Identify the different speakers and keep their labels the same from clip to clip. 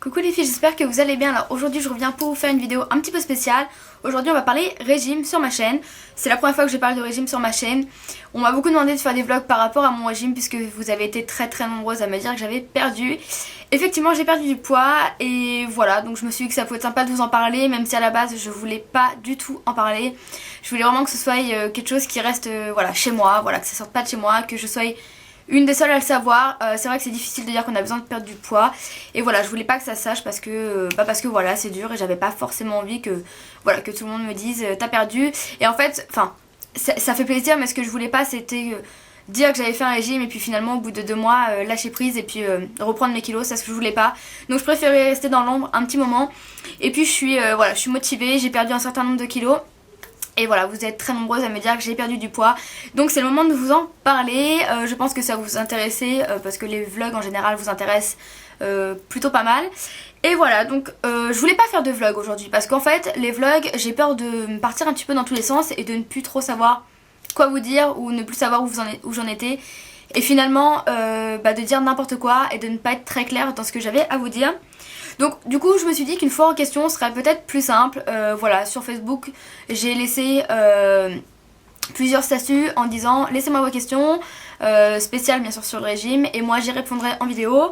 Speaker 1: Coucou les filles, j'espère que vous allez bien. Alors aujourd'hui je reviens pour vous faire une vidéo un petit peu spéciale. Aujourd'hui on va parler régime sur ma chaîne. C'est la première fois que je parle de régime sur ma chaîne. On m'a beaucoup demandé de faire des vlogs par rapport à mon régime puisque vous avez été très nombreuses à me dire que j'avais perdu. Effectivement j'ai perdu du poids et voilà, donc je me suis dit que ça pouvait être sympa de vous en parler, même si à la base je voulais pas du tout en parler. Je voulais vraiment que ce soit quelque chose qui reste voilà, chez moi, voilà, que ça sorte pas de chez moi, que je sois une des seules à le savoir. C'est vrai que c'est difficile de dire qu'on a besoin de perdre du poids et voilà, je voulais pas que ça se sache parce que voilà, c'est dur et j'avais pas forcément envie que voilà, que tout le monde me dise t'as perdu. Et en fait, enfin ça fait plaisir, mais ce que je voulais pas c'était dire que j'avais fait un régime et puis finalement au bout de 2 mois lâcher prise et puis reprendre mes kilos, c'est ce que je voulais pas. Donc je préférais rester dans l'ombre un petit moment. Et puis je suis voilà, je suis motivée, j'ai perdu un certain nombre de kilos. Et voilà, vous êtes très nombreuses à me dire que j'ai perdu du poids. Donc c'est le moment de vous en parler. Je pense que ça va vous intéresser parce que les vlogs en général vous intéressent plutôt pas mal. Et voilà, donc je voulais pas faire de vlog aujourd'hui parce qu'en fait les vlogs, j'ai peur de partir un petit peu dans tous les sens et de ne plus trop savoir quoi vous dire ou ne plus savoir où j'en étais. Et finalement de dire n'importe quoi et de ne pas être très claire dans ce que j'avais à vous dire. Donc du coup je me suis dit qu'une fois en question serait peut-être plus simple. Voilà, sur Facebook j'ai laissé plusieurs statuts en disant laissez-moi vos questions, spéciales bien sûr sur le régime, et moi j'y répondrai en vidéo.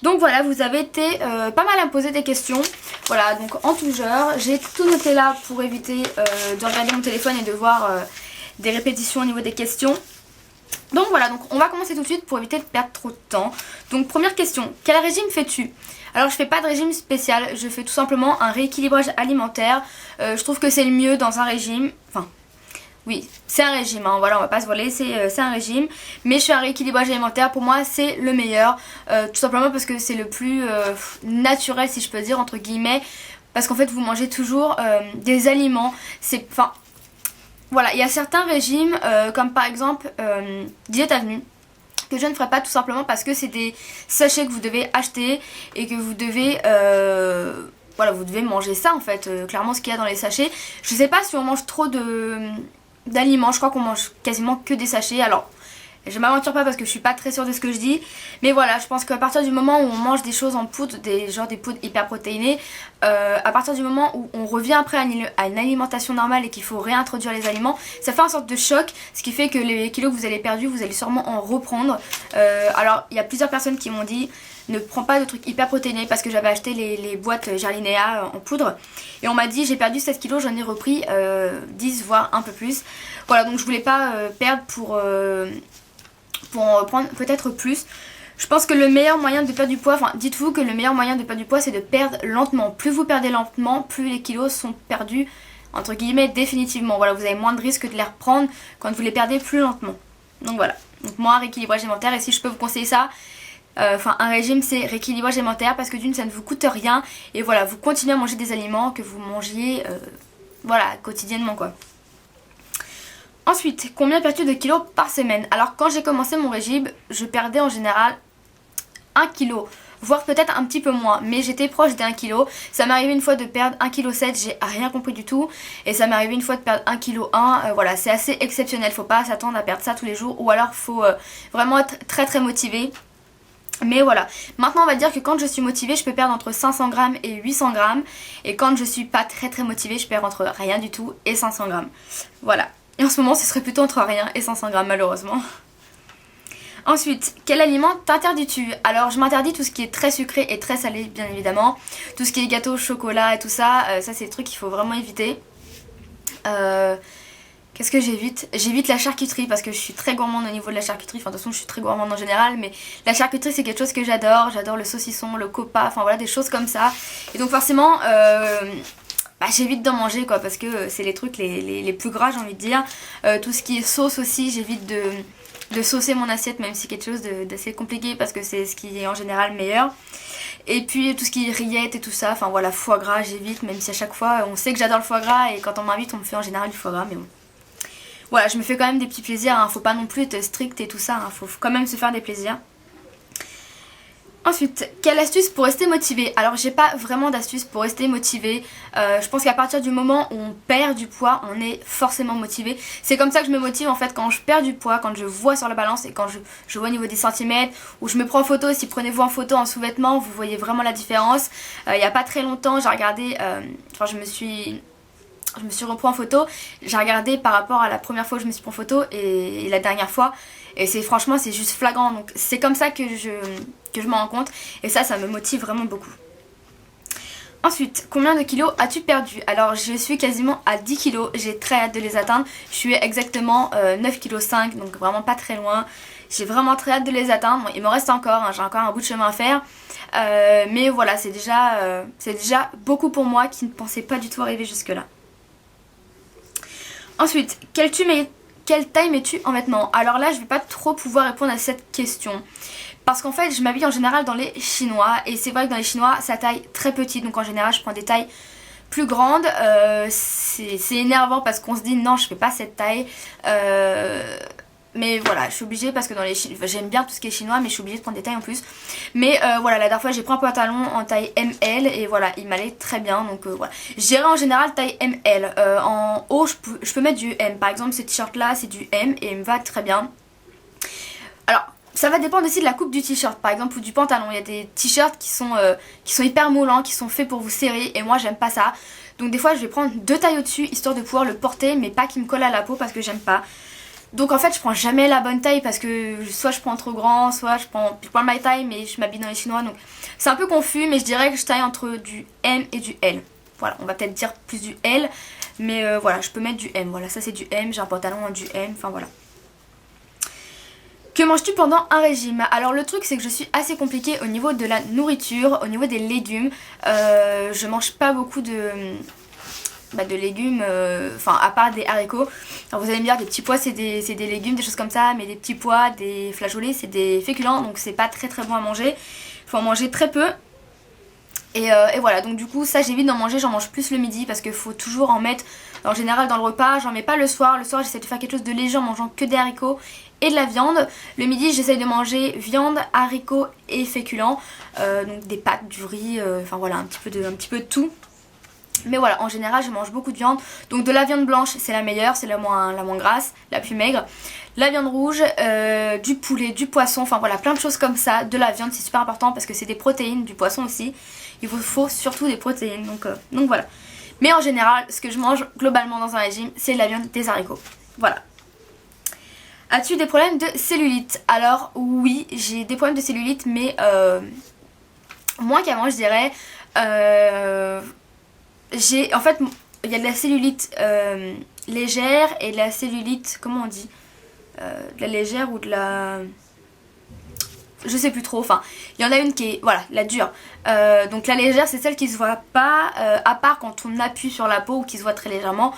Speaker 1: Donc voilà, vous avez été pas mal à me poser des questions. Voilà, donc en tout genre, j'ai tout noté là pour éviter de regarder mon téléphone et de voir des répétitions au niveau des questions. Donc voilà, donc on va commencer tout de suite pour éviter de perdre trop de temps. Donc première question, quel régime fais-tu? Alors je fais pas de régime spécial, je fais tout simplement un rééquilibrage alimentaire. Je trouve que c'est le mieux dans un régime. Enfin, oui, c'est un régime, hein, voilà, on va pas se voler, c'est un régime. Mais je fais un rééquilibrage alimentaire, pour moi c'est le meilleur. Tout simplement parce que c'est le plus naturel, si je peux dire, entre guillemets. Parce qu'en fait vous mangez toujours des aliments. C'est, enfin, voilà, il y a certains régimes, comme par exemple Diète Avenue, que je ne ferai pas tout simplement parce que c'est des sachets que vous devez acheter et que vous devez voilà, vous devez manger ça en fait, clairement ce qu'il y a dans les sachets. Je sais pas si on mange trop d'aliments, je crois qu'on mange quasiment que des sachets. Alors je m'aventure pas parce que je suis pas très sûre de ce que je dis, mais voilà, je pense qu'à partir du moment où on mange des choses en poudre, genre des poudres hyper protéinées, à partir du moment où on revient après à une alimentation normale et qu'il faut réintroduire les aliments, ça fait une sorte de choc, ce qui fait que les kilos que vous avez perdus, vous allez sûrement en reprendre. Alors il y a plusieurs personnes qui m'ont dit ne prends pas de trucs hyper protéinés, parce que j'avais acheté les boîtes Jarlinéa en poudre et on m'a dit j'ai perdu 7 kilos, j'en ai repris 10 voire un peu plus. Voilà, donc je voulais pas perdre pour en reprendre peut-être plus. Je pense que le meilleur moyen de perdre du poids, enfin dites-vous que le meilleur moyen de perdre du poids c'est de perdre lentement. Plus vous perdez lentement, plus les kilos sont perdus entre guillemets définitivement. Voilà, vous avez moins de risques de les reprendre quand vous les perdez plus lentement. Donc voilà, donc moi rééquilibrage alimentaire, et si je peux vous conseiller ça, enfin un régime c'est rééquilibrage alimentaire parce que d'une ça ne vous coûte rien et voilà, vous continuez à manger des aliments que vous mangiez voilà, quotidiennement quoi. Ensuite, combien perds-tu de kilos par semaine? Alors quand j'ai commencé mon régime, je perdais en général 1 kg, voire peut-être un petit peu moins, mais j'étais proche des 1 kg. Ça m'est arrivé une fois de perdre 1,7 kg, j'ai rien compris du tout. Et ça m'est arrivé une fois de perdre 1,1 kg, voilà, c'est assez exceptionnel, faut pas s'attendre à perdre ça tous les jours, ou alors faut vraiment être très motivé. Mais voilà, maintenant on va dire que quand je suis motivée je peux perdre entre 500 grammes et 800 grammes. Et quand je suis pas très motivée je perds entre rien du tout et 500 grammes. Voilà. Et en ce moment ce serait plutôt entre rien et 500 grammes malheureusement. Ensuite, quel aliment t'interdis-tu? Alors je m'interdis tout ce qui est très sucré et très salé bien évidemment. Tout ce qui est gâteau, chocolat et tout ça, ça c'est des trucs qu'il faut vraiment éviter. Qu'est-ce que j'évite? J'évite la charcuterie parce que je suis très gourmande au niveau de la charcuterie. Enfin de toute façon je suis très gourmande en général, mais la charcuterie c'est quelque chose que j'adore. J'adore le saucisson, le copa, enfin voilà, des choses comme ça. Et donc forcément j'évite d'en manger quoi, parce que c'est les trucs les plus gras, j'ai envie de dire. Tout ce qui est sauce aussi, j'évite de saucer mon assiette, même si c'est quelque chose d'assez compliqué parce que c'est ce qui est en général meilleur. Et puis tout ce qui est rillettes et tout ça, enfin voilà, foie gras j'évite, même si à chaque fois on sait que j'adore le foie gras et quand on m'invite on me fait en général du foie gras, mais bon. Voilà, je me fais quand même des petits plaisirs, hein. Faut pas non plus être strict et tout ça, hein. Faut quand même se faire des plaisirs. Ensuite, quelle astuce pour rester motivé? Alors j'ai pas vraiment d'astuce pour rester motivé. Je pense qu'à partir du moment où on perd du poids, on est forcément motivé. C'est comme ça que je me motive en fait quand je perds du poids, quand je vois sur la balance et quand je vois au niveau des centimètres, ou je me prends en photo. Si prenez-vous en photo en sous-vêtements, vous voyez vraiment la différence. Il y a pas très longtemps, j'ai regardé, enfin je me suis repris en photo, j'ai regardé par rapport à la première fois où je me suis pris en photo et la dernière fois, et franchement c'est juste flagrant, donc c'est comme ça que je m'en rends compte, et ça me motive vraiment beaucoup. Ensuite, combien de kilos as-tu perdu? Alors je suis quasiment à 10 kilos, j'ai très hâte de les atteindre, je suis exactement 9,5 kg, donc vraiment pas très loin. J'ai vraiment très hâte de les atteindre, bon, il me reste encore, hein, j'ai encore un bout de chemin à faire, mais voilà, c'est déjà beaucoup pour moi qui ne pensais pas du tout arriver jusque là. Ensuite, quelle taille mets-tu en vêtements? Alors là, je vais pas trop pouvoir répondre à cette question. Parce qu'en fait, je m'habille en général dans les chinois. Et c'est vrai que dans les chinois, ça taille très petite. Donc en général, je prends des tailles plus grandes. C'est énervant parce qu'on se dit non, je fais pas cette taille. Mais voilà, je suis obligée parce que dans les j'aime bien tout ce qui est chinois, mais je suis obligée de prendre des tailles en plus. Mais voilà, la dernière fois j'ai pris un pantalon en taille ML et voilà, il m'allait très bien. Donc voilà, j'irai en général taille ML. En haut, je peux mettre du M. Par exemple, ce t-shirt là, c'est du M et il me va très bien. Alors, ça va dépendre aussi de la coupe du t-shirt, par exemple, ou du pantalon. Il y a des t-shirts qui sont hyper moulants, qui sont faits pour vous serrer, et moi j'aime pas ça. Donc des fois je vais prendre 2 tailles au-dessus, histoire de pouvoir le porter, mais pas qu'il me colle à la peau parce que j'aime pas. Donc en fait je prends jamais la bonne taille parce que soit je prends trop grand, soit je prends ma taille mais je m'habille dans les chinois. Donc c'est un peu confus, mais je dirais que je taille entre du M et du L. Voilà, on va peut-être dire plus du L, mais voilà, je peux mettre du M. Voilà, ça c'est du M, j'ai un pantalon en du M, enfin voilà. Que manges-tu pendant un régime? Alors le truc c'est que je suis assez compliquée au niveau de la nourriture, au niveau des légumes. Je mange pas beaucoup de légumes, enfin à part des haricots. Alors vous allez me dire des petits pois c'est des légumes, des choses comme ça, mais des petits pois, des flageolets c'est des féculents, donc c'est pas très bon à manger. Il faut en manger très peu. Et voilà, donc du coup ça j'évite d'en manger, j'en mange plus le midi parce qu'il faut toujours en mettre en général dans le repas, j'en mets pas le soir. Le soir j'essaie de faire quelque chose de léger en mangeant que des haricots et de la viande. Le midi j'essaie de manger viande, haricots et féculents, donc des pâtes, du riz, enfin voilà, un petit peu de tout. Mais voilà, en général je mange beaucoup de viande. Donc de la viande blanche c'est la meilleure, c'est la moins grasse, la plus maigre. La viande rouge, du poulet, du poisson, enfin voilà, plein de choses comme ça. De la viande c'est super important parce que c'est des protéines, du poisson aussi. Il vous faut surtout des protéines, donc voilà. Mais en général, ce que je mange globalement dans un régime, c'est de la viande, des haricots. Voilà. As-tu des problèmes de cellulite? Alors oui, j'ai des problèmes de cellulite, mais moins qu'avant je dirais. En fait, il y a de la cellulite légère et de la cellulite, comment on dit, de la légère ou de la... je sais plus trop, enfin il y en a une qui est, voilà, la dure. Donc la légère c'est celle qui se voit pas, à part quand on appuie sur la peau ou qui se voit très légèrement.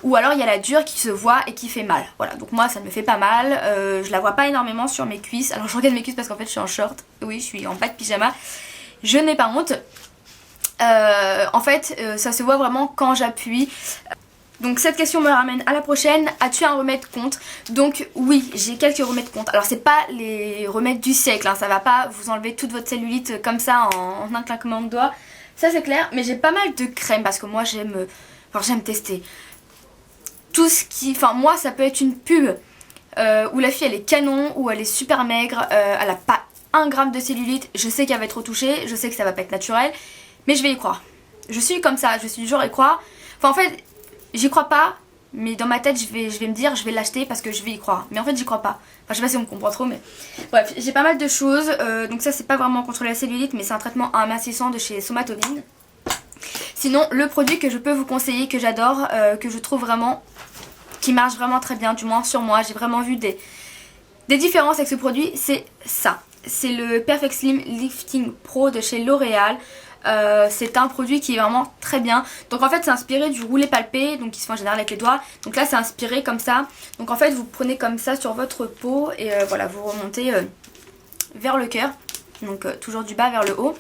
Speaker 1: Ou alors il y a la dure qui se voit et qui fait mal. Voilà, donc moi ça me fait pas mal, je la vois pas énormément sur mes cuisses. Alors je regarde mes cuisses parce qu'en fait je suis en short, oui je suis en bas de pyjama, je n'ai pas honte. En fait ça se voit vraiment quand j'appuie. Donc cette question me ramène à la prochaine. As-tu un remède contre? Donc oui, j'ai quelques remèdes contre. Alors c'est pas les remèdes du siècle, hein. Ça va pas vous enlever toute votre cellulite comme ça en un claquement de doigts. Ça c'est clair, mais j'ai pas mal de crèmes parce que moi j'aime tester. Tout ce qui... Enfin moi ça peut être une pub où la fille elle est canon, où elle est super maigre, elle a pas 1 gramme de cellulite. Je sais qu'elle va être retouchée, je sais que ça va pas être naturel, mais je vais y croire. Je suis comme ça, je suis du genre à y croire. Enfin en fait... j'y crois pas, mais dans ma tête je vais me dire je vais l'acheter parce que je vais y croire. Mais en fait j'y crois pas. Enfin je sais pas si on me comprend trop, mais bref, j'ai pas mal de choses. Donc ça c'est pas vraiment contre la cellulite, mais c'est un traitement amincissant de chez Somatolin. Sinon le produit que je peux vous conseiller, que j'adore, que je trouve vraiment, qui marche vraiment très bien, du moins sur moi, j'ai vraiment vu des différences avec ce produit, c'est ça. C'est le Perfect Slim Lifting Pro de chez L'Oréal. C'est un produit qui est vraiment très bien. Donc en fait c'est inspiré du roulé palpé, donc qui se fait en général avec les doigts. Donc là c'est inspiré comme ça. Donc en fait vous prenez comme ça sur votre peau et voilà, vous remontez vers le cœur. Donc toujours du bas vers le haut.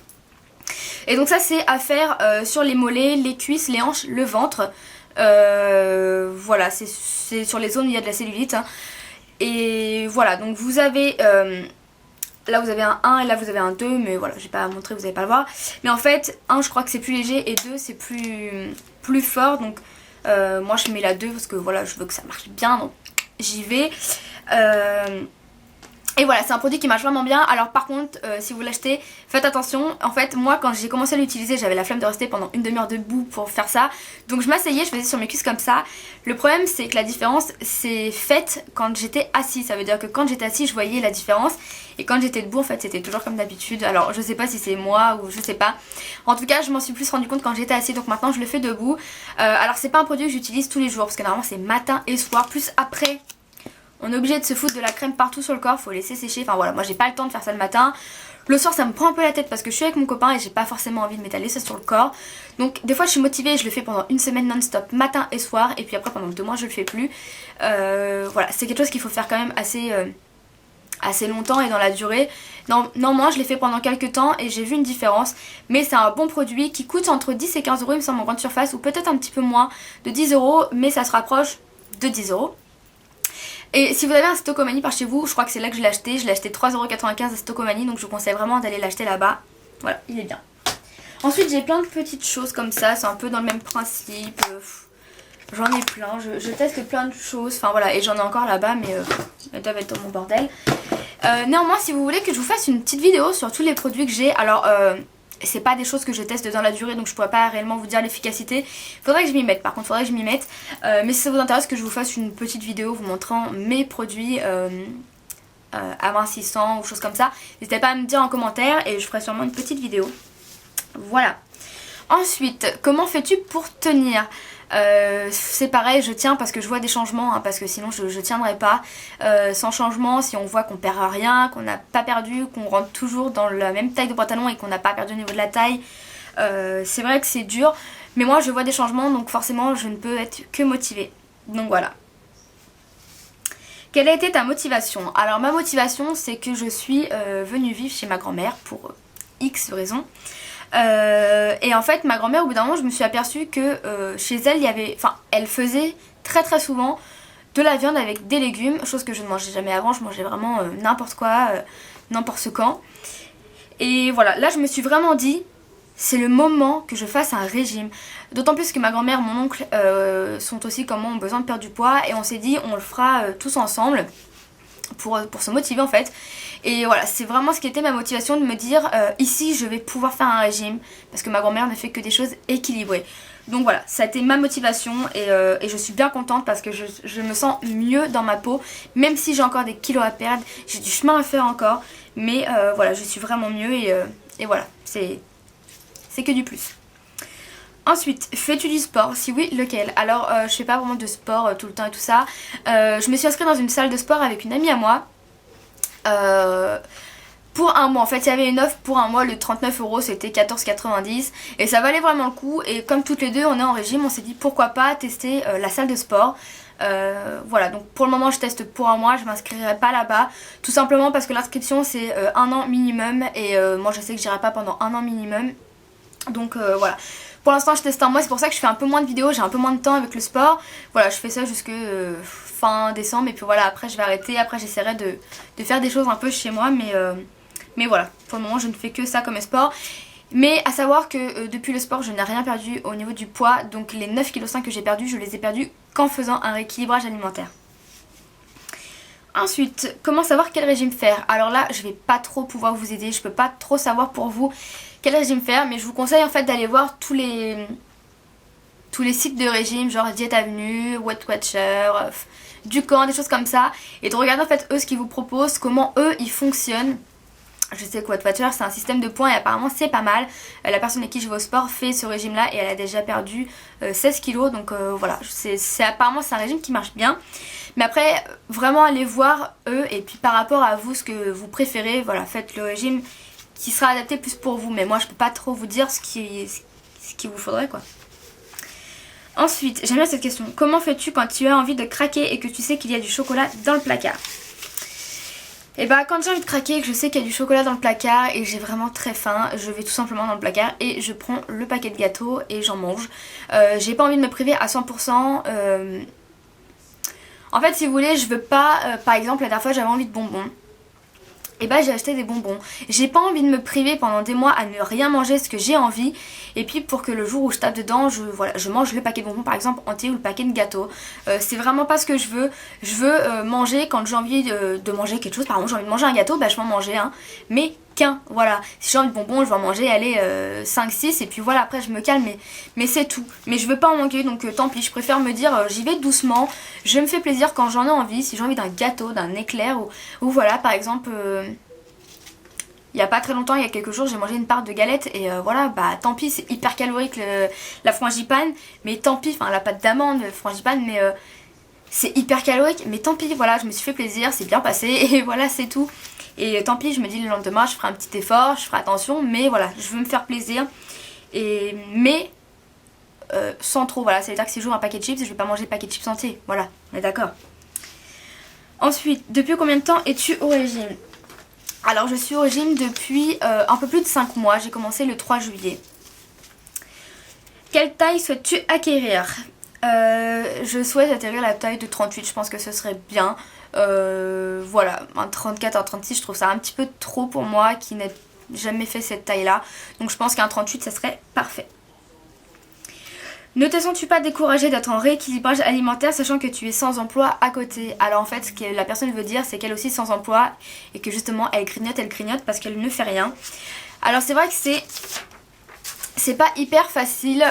Speaker 1: Et donc ça c'est à faire sur les mollets, les cuisses, les hanches, le ventre. Voilà, c'est sur les zones où il y a de la cellulite, hein. Et voilà, donc vous avez là vous avez un 1 et là vous avez un 2, mais voilà, je vais pas montrer, vous n'allez pas le voir. Mais en fait, 1 je crois que c'est plus léger et 2 c'est plus fort, donc moi je mets la 2 parce que voilà, je veux que ça marche bien, donc j'y vais. Et voilà, c'est un produit qui marche vraiment bien. Alors par contre, si vous l'achetez, faites attention. En fait, moi quand j'ai commencé à l'utiliser, j'avais la flemme de rester pendant une demi-heure debout pour faire ça. Donc je m'asseyais, je faisais sur mes cuisses comme ça. Le problème c'est que la différence c'est faite quand j'étais assise. Ça veut dire que quand j'étais assise, je voyais la différence. Et quand j'étais debout, en fait, c'était toujours comme d'habitude. Alors je sais pas si c'est moi ou je sais pas. En tout cas, je m'en suis plus rendu compte quand j'étais assise. Donc maintenant, je le fais debout. Alors c'est pas un produit que j'utilise tous les jours. Parce que normalement, c'est matin et soir. Plus après... On est obligé de se foutre de la crème partout sur le corps, faut laisser sécher, enfin voilà, moi j'ai pas le temps de faire ça le matin. Le soir ça me prend un peu la tête parce que je suis avec mon copain et j'ai pas forcément envie de m'étaler ça sur le corps. Donc des fois je suis motivée et je le fais pendant une semaine non-stop, matin et soir, et puis après pendant 2 mois je le fais plus. Voilà, c'est quelque chose qu'il faut faire quand même assez longtemps et dans la durée. Non, moi je l'ai fait pendant quelques temps et j'ai vu une différence. Mais c'est un bon produit qui coûte entre 10 et 15 euros il me semble en grande surface, ou peut-être un petit peu moins de 10 euros, mais ça se rapproche de 10 euros. Et si vous avez un Stocomanie par chez vous, je crois que c'est là que je l'ai acheté. Je l'ai acheté 3,95€ à Stocomanie, donc je vous conseille vraiment d'aller l'acheter là-bas. Voilà, il est bien. Ensuite j'ai plein de petites choses comme ça, c'est un peu dans le même principe. J'en ai plein, je teste plein de choses. Enfin voilà, et j'en ai encore là-bas, mais elles doivent être dans mon bordel. Néanmoins, si vous voulez que je vous fasse une petite vidéo sur tous les produits que j'ai, alors... c'est pas des choses que je teste dans la durée, donc je pourrais pas réellement vous dire l'efficacité. Faudrait que je m'y mette, par contre faudrait que je m'y mette. Mais si ça vous intéresse que je vous fasse une petite vidéo vous montrant mes produits amincissants ou choses comme ça, n'hésitez pas à me dire en commentaire et je ferai sûrement une petite vidéo. Voilà. Ensuite, comment fais-tu pour tenir ? C'est pareil, je tiens parce que je vois des changements, hein, parce que sinon je tiendrai pas. Sans changement, si on voit qu'on perd rien, qu'on n'a pas perdu, qu'on rentre toujours dans la même taille de pantalon et qu'on n'a pas perdu au niveau de la taille, c'est vrai que c'est dur, mais moi je vois des changements, donc forcément je ne peux être que motivée. Donc voilà. Quelle a été ta motivation ? Alors ma motivation c'est que je suis venue vivre chez ma grand-mère pour X raisons. Et en fait ma grand-mère au bout d'un moment je me suis aperçue que chez elle il y avait, enfin elle faisait très souvent de la viande avec des légumes, chose que je ne mangeais jamais avant, je mangeais vraiment n'importe quoi, n'importe quand. Et voilà, là je me suis vraiment dit c'est le moment que je fasse un régime. D'autant plus que ma grand-mère, mon oncle sont aussi comme moi, ont besoin de perdre du poids, et on s'est dit on le fera tous ensemble pour se motiver en fait. Et voilà, c'est vraiment ce qui était ma motivation, de me dire ici je vais pouvoir faire un régime parce que ma grand-mère ne fait que des choses équilibrées. Donc voilà, ça a été ma motivation et je suis bien contente parce que je me sens mieux dans ma peau, même si j'ai encore des kilos à perdre, j'ai du chemin à faire encore, mais voilà, je suis vraiment mieux et voilà, c'est que du plus. Ensuite, fais-tu du sport? Si oui, lequel? Alors je fais pas vraiment de sport tout le temps et tout ça. Je me suis inscrite dans une salle de sport avec une amie à moi. Pour un mois, en fait il y avait une offre pour un mois, le 39 € c'était 14,90 et ça valait vraiment le coup. Et comme toutes les deux on est en régime, on s'est dit pourquoi pas tester la salle de sport. Voilà, donc pour le moment je teste pour un mois, je m'inscrirai pas là-bas tout simplement parce que l'inscription c'est 1 an minimum et moi je sais que j'irai pas pendant 1 an minimum. Donc voilà, pour l'instant je teste un mois, c'est pour ça que je fais un peu moins de vidéos, j'ai un peu moins de temps avec le sport. Voilà, je fais ça jusque fin décembre et puis voilà, après je vais arrêter, après j'essaierai de faire des choses un peu chez moi, mais voilà, pour le moment je ne fais que ça comme sport. Mais à savoir que depuis le sport je n'ai rien perdu au niveau du poids, donc les 9,5 kg que j'ai perdu, je les ai perdus qu'en faisant un rééquilibrage alimentaire. Ensuite, comment savoir quel régime faire? Alors là, je vais pas trop pouvoir vous aider, je peux pas trop savoir pour vous quel régime faire, mais je vous conseille en fait d'aller voir tous les sites de régime, genre Diète Avenue, Weight Watcher, Ducan, des choses comme ça, et de regarder en fait eux ce qu'ils vous proposent, comment eux ils fonctionnent. Je sais que Weight Watcher c'est un système de points et apparemment c'est pas mal. La personne avec qui je vais au sport fait ce régime là et elle a déjà perdu 16 kg, donc voilà, apparemment c'est un régime qui marche bien. Mais après vraiment allez voir eux et puis par rapport à vous ce que vous préférez, voilà, faites le régime qui sera adapté plus pour vous. Mais moi je peux pas trop vous dire ce qu'il vous faudrait quoi. Ensuite, j'aime bien cette question. Comment fais-tu quand tu as envie de craquer et que tu sais qu'il y a du chocolat dans le placard? Et bah quand j'ai envie de craquer et que je sais qu'il y a du chocolat dans le placard et que j'ai vraiment très faim, je vais tout simplement dans le placard et je prends le paquet de gâteaux et j'en mange. J'ai pas envie de me priver à 100%. En fait si vous voulez, je veux pas, par exemple la dernière fois j'avais envie de bonbons. et bah j'ai acheté des bonbons. J'ai pas envie de me priver pendant des mois à ne rien manger ce que j'ai envie. Et puis pour que le jour où je tape dedans, je mange le paquet de bonbons par exemple entier ou le paquet de gâteaux. C'est vraiment pas ce que je veux. Je veux manger quand j'ai envie de manger quelque chose. Par exemple j'ai envie de manger un gâteau, bah je vais en manger un. Mais qu'un, voilà. Si j'ai envie de bonbons, je vais en manger, allez, 5-6 et puis voilà, après je me calme, mais c'est tout. Mais je veux pas en manquer, donc tant pis, je préfère me dire j'y vais doucement, je me fais plaisir quand j'en ai envie, si j'ai envie d'un gâteau, d'un éclair ou voilà, par exemple, il y a pas très longtemps, il y a quelques jours, j'ai mangé une part de galette et voilà, bah tant pis, c'est hyper calorique la frangipane, mais tant pis, enfin la pâte d'amande, frangipane, mais c'est hyper calorique, mais tant pis, voilà, je me suis fait plaisir, c'est bien passé et voilà, c'est tout. Et tant pis, je me dis le lendemain, je ferai un petit effort, je ferai attention, mais voilà, je veux me faire plaisir. Mais sans trop, voilà, ça veut dire que si je joue un paquet de chips, je vais pas manger le paquet de chips entier, voilà, on est d'accord. Ensuite, depuis combien de temps es-tu au régime? Alors je suis au régime depuis un peu plus de 5 mois, j'ai commencé le 3 juillet. Quelle taille souhaites-tu acquérir? Je souhaite atterrir la taille de 38, je pense que ce serait bien. Voilà, un 34, un 36, je trouve ça un petit peu trop pour moi qui n'ai jamais fait cette taille là. Donc je pense qu'un 38 ça serait parfait. Ne te sens-tu pas découragée d'être en rééquilibrage alimentaire sachant que tu es sans emploi à côté? Alors en fait ce que la personne veut dire c'est qu'elle aussi sans emploi et que justement elle grignote parce qu'elle ne fait rien. Alors c'est vrai que c'est pas hyper facile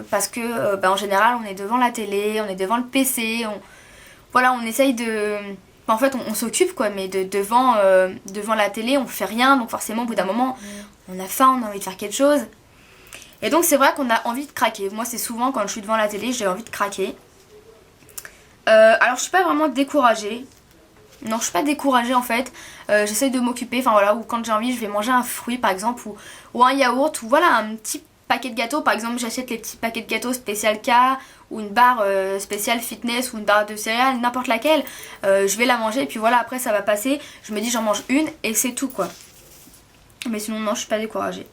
Speaker 1: parce que en général on est devant la télé, on est devant le PC, voilà, on essaye de... En fait on s'occupe quoi, mais devant la télé on fait rien, donc forcément au bout d'un moment on a faim, on a envie de faire quelque chose. Et donc c'est vrai qu'on a envie de craquer. Moi c'est souvent quand je suis devant la télé j'ai envie de craquer. Alors je suis pas vraiment découragée. Non, je suis pas découragée en fait. J'essaye de m'occuper, enfin voilà, ou quand j'ai envie je vais manger un fruit par exemple ou un yaourt ou voilà un petit paquet de gâteaux. Par exemple j'achète les petits paquets de gâteaux spécial K ou une barre spéciale fitness ou une barre de céréales, n'importe laquelle. Je vais la manger et puis voilà, après ça va passer. Je me dis j'en mange une et c'est tout quoi. Mais sinon non, je suis pas découragée.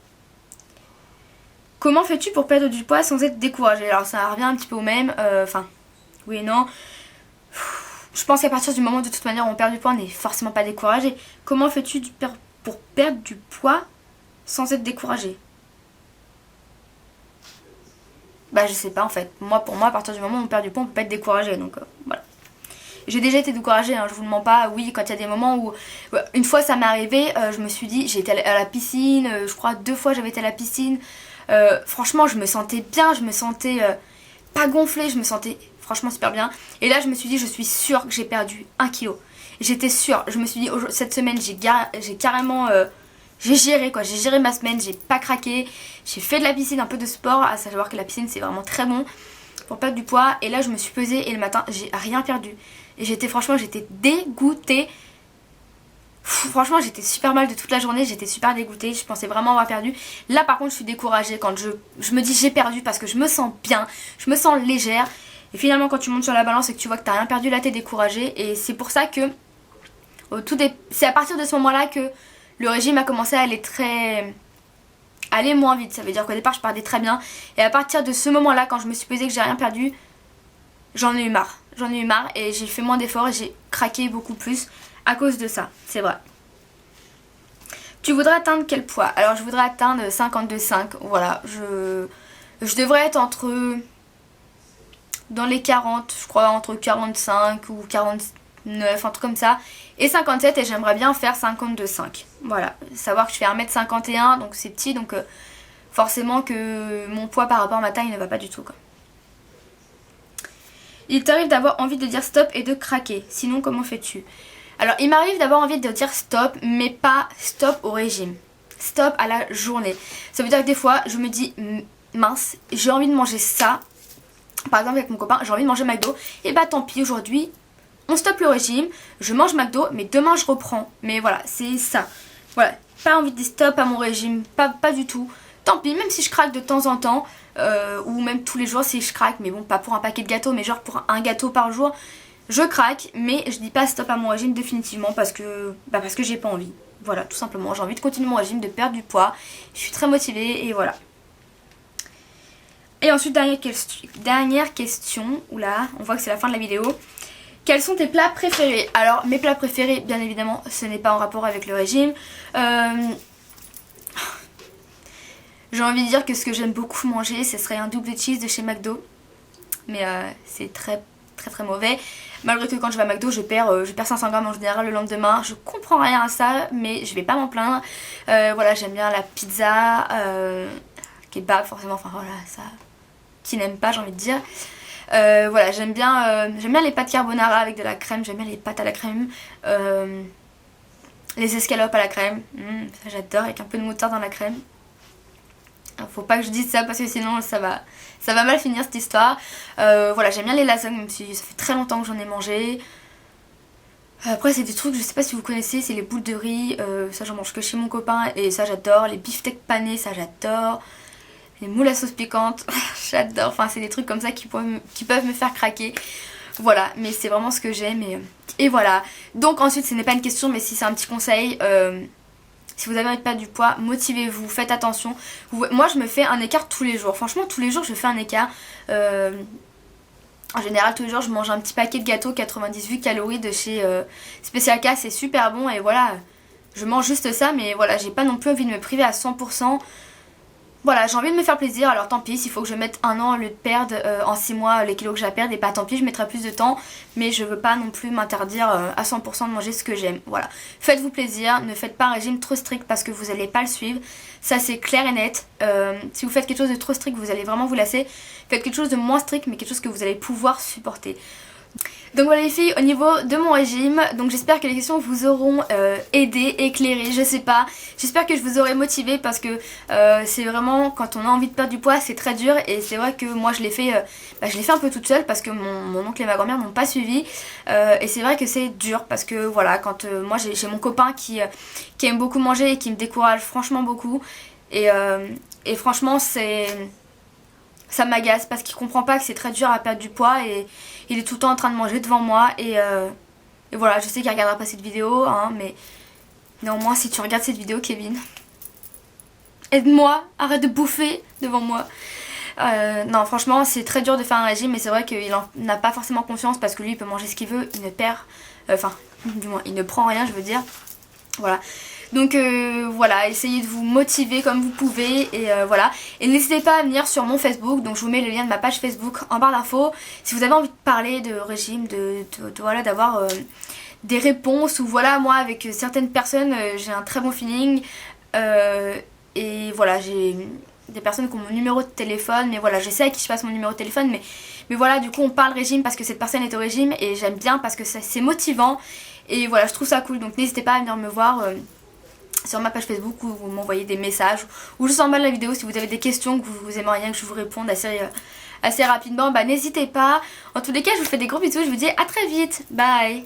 Speaker 1: Comment fais-tu pour perdre du poids sans être découragée? Alors ça revient un petit peu au même, enfin oui et non. Je pense qu'à partir du moment où de toute manière on perd du poids, on n'est forcément pas découragé. Comment fais-tu pour perdre du poids sans être découragé? Bah je sais pas en fait. Pour moi à partir du moment où on perd du poids on peut pas être découragé, donc voilà. J'ai déjà été découragée, hein, je vous le mens pas. Oui, quand il y a des moments où... Une fois ça m'est arrivé, je me suis dit, j'ai été à la piscine, je crois 2 fois j'avais été à la piscine. Franchement je me sentais bien, je me sentais pas gonflée, je me sentais franchement super bien. Et là je me suis dit je suis sûre que j'ai perdu 1 kilo. J'étais sûre, je me suis dit cette semaine j'ai carrément... j'ai géré quoi, j'ai géré ma semaine, j'ai pas craqué. J'ai fait de la piscine, un peu de sport, à savoir que la piscine c'est vraiment très bon pour perdre du poids. Et là je me suis pesée et le matin j'ai rien perdu. Et franchement j'étais dégoûtée. Franchement j'étais super mal de toute la journée, j'étais super dégoûtée, je pensais vraiment avoir perdu. Là par contre je suis découragée quand je me dis j'ai perdu parce que je me sens bien, je me sens légère. Et finalement quand tu montes sur la balance et que tu vois que t'as rien perdu, là t'es découragée. Et c'est pour ça que c'est à partir de ce moment là que le régime a commencé à aller moins vite. Ça veut dire qu'au départ je partais très bien. Et à partir de ce moment là quand je me suis pesée que j'ai rien perdu, j'en ai eu marre. J'en ai eu marre et j'ai fait moins d'efforts et j'ai craqué beaucoup plus. À cause de ça, c'est vrai. Tu voudrais atteindre quel poids? Alors je voudrais atteindre 52,5. Voilà, je devrais être dans les 40, je crois entre 45 ou 49, un truc comme ça. Et 57 et j'aimerais bien faire 52,5. Voilà, savoir que je fais 1m51 donc c'est petit, donc forcément que mon poids par rapport à ma taille ne va pas du tout quoi. Il t'arrive d'avoir envie de dire stop et de craquer, sinon comment fais-tu? Alors il m'arrive d'avoir envie de dire stop, mais pas stop au régime. Stop à la journée. Ça veut dire que des fois je me dis mince, j'ai envie de manger ça. Par exemple avec mon copain, j'ai envie de manger McDo. Et bah tant pis, aujourd'hui on stoppe le régime, je mange McDo, mais demain je reprends. Mais voilà, c'est ça. Voilà, pas envie de dire stop à mon régime, pas du tout. Tant pis, même si je craque de temps en temps, ou même tous les jours si je craque, mais bon pas pour un paquet de gâteaux, mais genre pour un gâteau par jour. Je craque, mais je dis pas stop à mon régime définitivement parce que j'ai pas envie. Voilà, tout simplement. J'ai envie de continuer mon régime, de perdre du poids. Je suis très motivée et voilà. Et ensuite, dernière question. Oula, on voit que c'est la fin de la vidéo. Quels sont tes plats préférés? Alors mes plats préférés, bien évidemment, ce n'est pas en rapport avec le régime. J'ai envie de dire que ce que j'aime beaucoup manger, ce serait un double cheese de chez McDo. Mais c'est très mauvais. Malgré que quand je vais à McDo, je perds 500 grammes en général le lendemain. Je comprends rien à ça, mais je vais pas m'en plaindre. Voilà, j'aime bien la pizza, kebab forcément, enfin voilà, ça... Qui n'aime pas, j'ai envie de dire. Voilà, j'aime bien les pâtes carbonara avec de la crème, j'aime bien les pâtes à la crème. Les escalopes à la crème, ça j'adore, avec un peu de moutarde dans la crème. Faut pas que je dise ça parce que sinon ça va mal finir cette histoire. Voilà, j'aime bien les lasagnes même si ça fait très longtemps que j'en ai mangé. Après c'est des trucs, je sais pas si vous connaissez, c'est les boules de riz, ça j'en mange que chez mon copain et ça j'adore. Les beefsteaks panés, ça j'adore. Les moules à sauce piquante, j'adore. Enfin c'est des trucs comme ça qui peuvent me faire craquer. Voilà, mais c'est vraiment ce que j'aime et voilà. Donc ensuite ce n'est pas une question mais si c'est un petit conseil... Si vous avez envie de perdre du poids, motivez-vous, faites attention. Moi je me fais un écart tous les jours. Franchement tous les jours je fais un écart. En général tous les jours je mange un petit paquet de gâteaux 98 calories de chez Special K. C'est super bon et voilà. Je mange juste ça mais voilà, j'ai pas non plus envie de me priver à 100%. Voilà, j'ai envie de me faire plaisir, alors tant pis, s'il faut que je mette un an au lieu de perdre en 6 mois les kilos que j'ai à perdre, et pas tant pis, je mettrai plus de temps, mais je veux pas non plus m'interdire à 100% de manger ce que j'aime, voilà. Faites-vous plaisir, ne faites pas un régime trop strict parce que vous allez pas le suivre, ça c'est clair et net. Si vous faites quelque chose de trop strict, vous allez vraiment vous lasser, faites quelque chose de moins strict, mais quelque chose que vous allez pouvoir supporter. Donc voilà les filles, au niveau de mon régime, donc j'espère que les questions vous auront aidé, éclairé, je sais pas. J'espère que je vous aurai motivé parce que c'est vraiment, quand on a envie de perdre du poids, c'est très dur. Et c'est vrai que moi je l'ai fait un peu toute seule parce que mon oncle et ma grand-mère n'ont pas suivi. Et c'est vrai que c'est dur parce que voilà, quand moi j'ai mon copain qui aime beaucoup manger et qui me décourage franchement beaucoup. Et franchement ça m'agace parce qu'il comprend pas que c'est très dur à perdre du poids et il est tout le temps en train de manger devant moi et voilà, je sais qu'il regardera pas cette vidéo hein, mais néanmoins si tu regardes cette vidéo Kevin, aide-moi, arrête de bouffer devant moi. Non franchement c'est très dur de faire un régime mais c'est vrai qu'il n'a pas forcément confiance parce que lui il peut manger ce qu'il veut, il ne perd, enfin du moins il ne prend rien je veux dire, voilà. Donc voilà, essayez de vous motiver comme vous pouvez et voilà. Et n'hésitez pas à venir sur mon Facebook, donc je vous mets le lien de ma page Facebook en barre d'infos. Si vous avez envie de parler de régime, voilà, d'avoir des réponses ou voilà, moi avec certaines personnes j'ai un très bon feeling et voilà, j'ai des personnes qui ont mon numéro de téléphone, mais voilà, je sais à qui je passe mon numéro de téléphone, mais voilà, du coup on parle régime parce que cette personne est au régime et j'aime bien parce que c'est motivant et voilà, je trouve ça cool, donc n'hésitez pas à venir me voir sur ma page Facebook ou vous m'envoyez des messages ou juste en bas de la vidéo si vous avez des questions que vous aimeriez bien que je vous réponde assez rapidement, bah n'hésitez pas. En tous les cas je vous fais des gros bisous, je vous dis à très vite, bye.